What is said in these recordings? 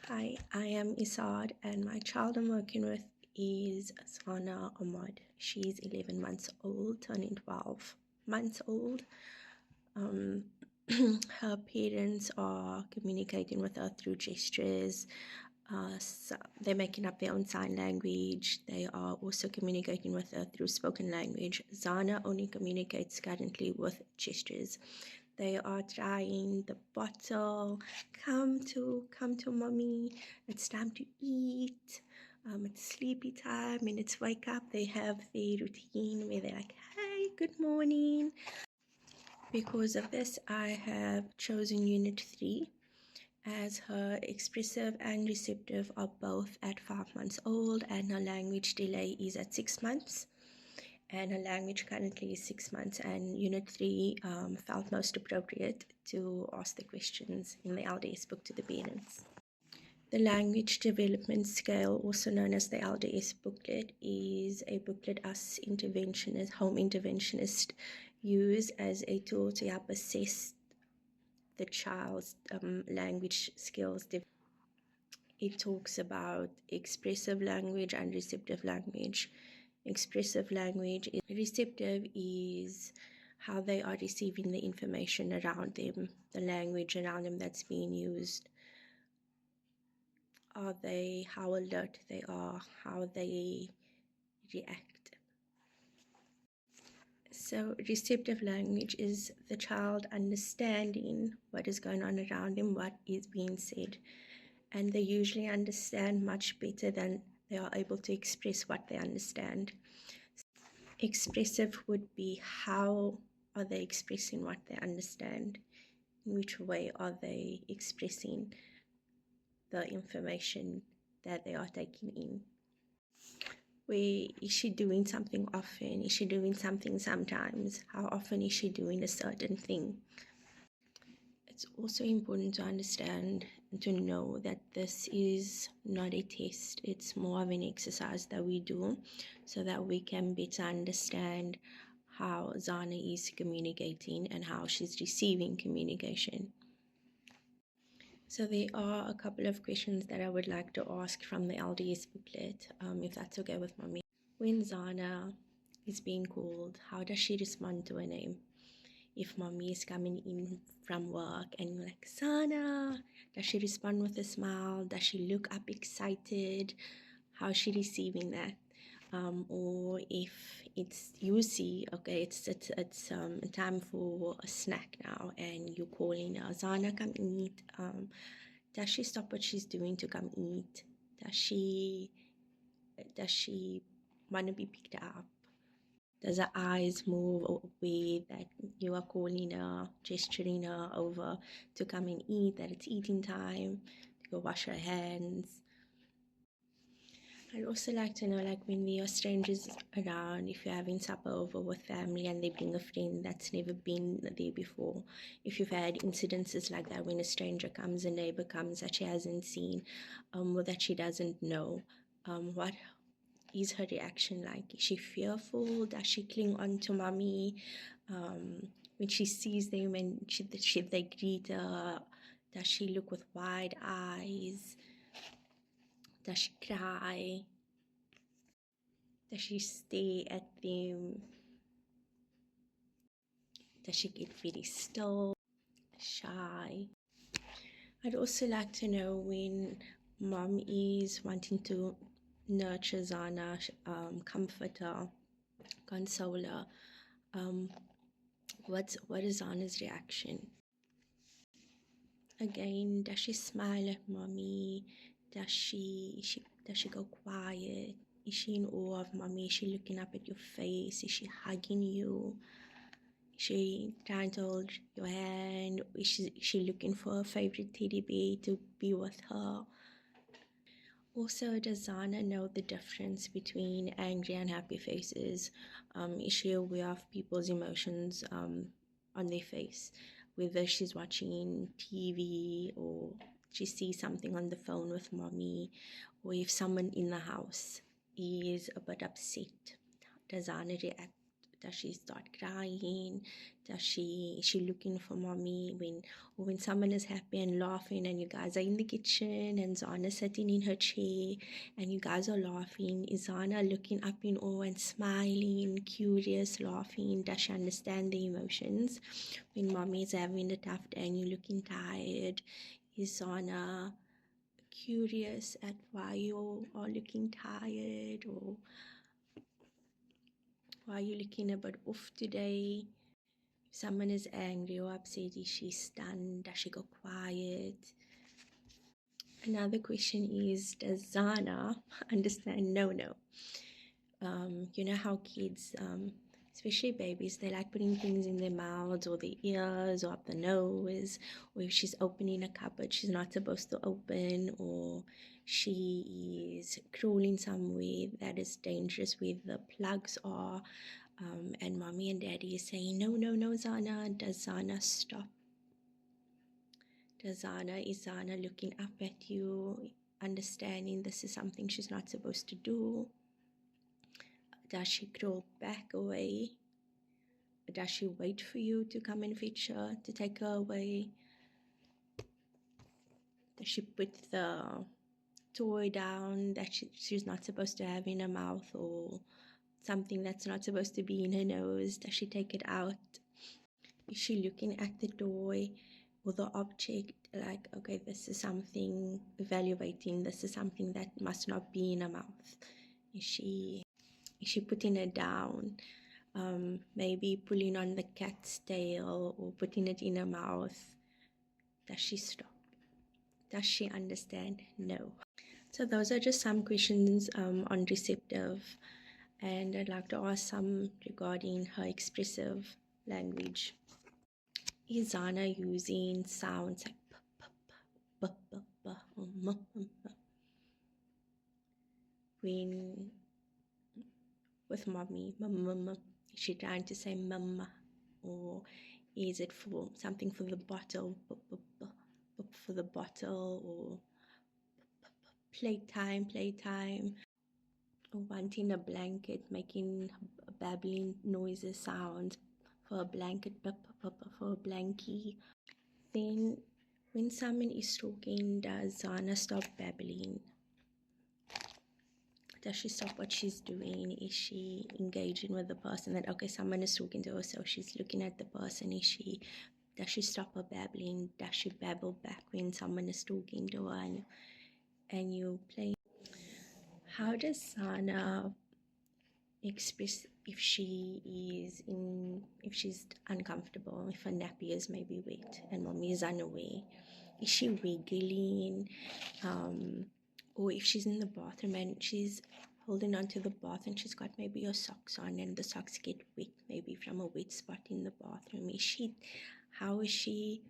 Hi, I am Isad, and my child I'm working with is Sana Ahmad. She's 11 months old, turning 12 months old. Her parents are communicating with her through gestures. So they're making up their own sign language. They are also communicating with her through spoken language. Zana only communicates currently with gestures. They are trying the bottle. Come to mommy. It's time to eat. It's sleepy time and it's wake up. They have their routine where they're like, hey, good morning. Because of this, I have chosen Unit 3 as her expressive and receptive are both at 5 months old, and her language delay is at 6 months. And her language currently is 6 months, and Unit 3 felt most appropriate to ask the questions in the LDS book to the parents. The Language Development Scale, also known as the LDS booklet, is a booklet us interventionists, home interventionists, use as a tool to help assess the child's language skills. It talks about expressive language and receptive language. Expressive language is receptive is how they are receiving the information around them, the language around them that's being used. How alert they are, how they react. So receptive language is the child understanding what is going on around them, what is being said. And they usually understand much better than they are able to express what they understand. Expressive would be how are they expressing what they understand? In which way are they expressing the information that they are taking in? Where is she doing something often? Is she doing something sometimes? How often is she doing a certain thing? It's also important to understand and to know that this is not a test. It's more of an exercise that we do so that we can better understand how Zana is communicating and how she's receiving communication. So there are a couple of questions that I would like to ask from the LDS booklet, if that's okay with mommy. When Zana is being called, how does she respond to a name? If mommy is coming in from work and you're like, Zana, does she respond with a smile? Does she look up excited? How is she receiving that? Or if it's you see, okay, it's time for a snack now, and you're calling her, Zana, come eat. Does she stop what she's doing to come eat? Does she want to be picked up? Does her eyes move away that you are calling her, gesturing her over to come and eat, that it's eating time, to go wash her hands? I'd also like to know, like, when there are strangers around, if you're having supper over with family and they bring a friend that's never been there before, if you've had incidences like that when a stranger comes, a neighbor comes that she hasn't seen, or that she doesn't know, what is her reaction like? Is she fearful? Does she cling on to mommy? When she sees them and they greet her, does she look with wide eyes? Does she cry? Does she stare at them? Does she get very still, shy? I'd also like to know when mom is wanting to nurture Zana, comfort her, console her. What is Zana's reaction? Again, does she smile at mommy? Does she go quiet? Is she in awe of mommy? Is she looking up at your face? Is she hugging you? Is she trying to hold your hand? Is she looking for a favorite teddy bear to be with her? Also, does Zana know the difference between angry and happy faces? Is she aware of people's emotions on their face? Whether she's watching TV or she sees something on the phone with mommy, or if someone in the house is a bit upset, does Zana react? Does she start crying? Is she looking for mommy when someone is happy and laughing and you guys are in the kitchen and Zana sitting in her chair and you guys are laughing? Is Zana looking up in awe and smiling, curious, laughing? Does she understand the emotions? When mommy is having a tough day and you're looking tired, is Zana curious at why you are looking tired, or why are you looking a bit off today? If someone is angry or upset, is she stunned? Does she go quiet? Another question is, does Zana understand no? You know how kids, especially babies, they like putting things in their mouths or their ears or up the nose, or if she's opening a cupboard she's not supposed to open, or she is crawling somewhere that is dangerous where the plugs are, and mommy and daddy is saying, no, Zana. Does Zana stop? Is Zana looking up at you, understanding this is something she's not supposed to do? Does she crawl back away? Does she wait for you to come and fetch her, to take her away? Does she put the toy down that she's not supposed to have in her mouth, or something that's not supposed to be in her nose? Does she take it out? Is she looking at the toy or the object like, okay, this is something, evaluating, this is something that must not be in her mouth? Is she putting it down? Maybe pulling on the cat's tail or putting it in her mouth. Does she stop? Does she understand? No. So those are just some questions on receptive, and I'd like to ask some regarding her expressive language. Is Zana using sounds like p, p, p, p, p, when with mommy? Is she trying to say mama, or is it for something for the bottle, for the bottle, or playtime, or wanting a blanket, making babbling noises, sounds for a blanket, for a blankie? Then when someone is talking, does Zana stop babbling? Does she stop what she's doing? Is she engaging with the person that, okay, someone is talking to her, so she's looking at the person? Does she stop her babbling? Does she babble back when someone is talking to her and you play? How does Zana express if she's uncomfortable, if her nappy is maybe wet and mommy is unaware? Is she wiggling? Or if she's in the bathroom and she's holding onto the bath and she's got maybe her socks on and the socks get wet, maybe from a wet spot in the bathroom, how is she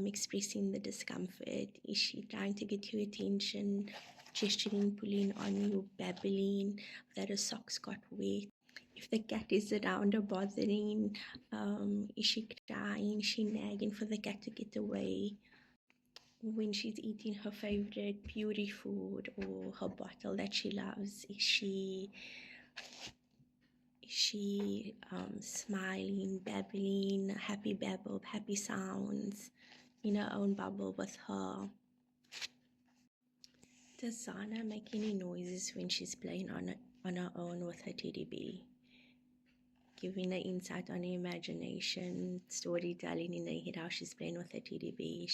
expressing the discomfort? Is she trying to get your attention, gesturing, pulling on you, babbling that her socks got wet? If the cat is around or bothering, is she crying, is she nagging for the cat to get away? When she's eating her favorite puree food or her bottle that she loves, is she smiling, babbling, happy babble, happy sounds in her own bubble with her? Does Zana make any noises when she's playing on her own with her teddy bear? Giving her insight on her imagination, storytelling in her head how she's playing with her teddy bear.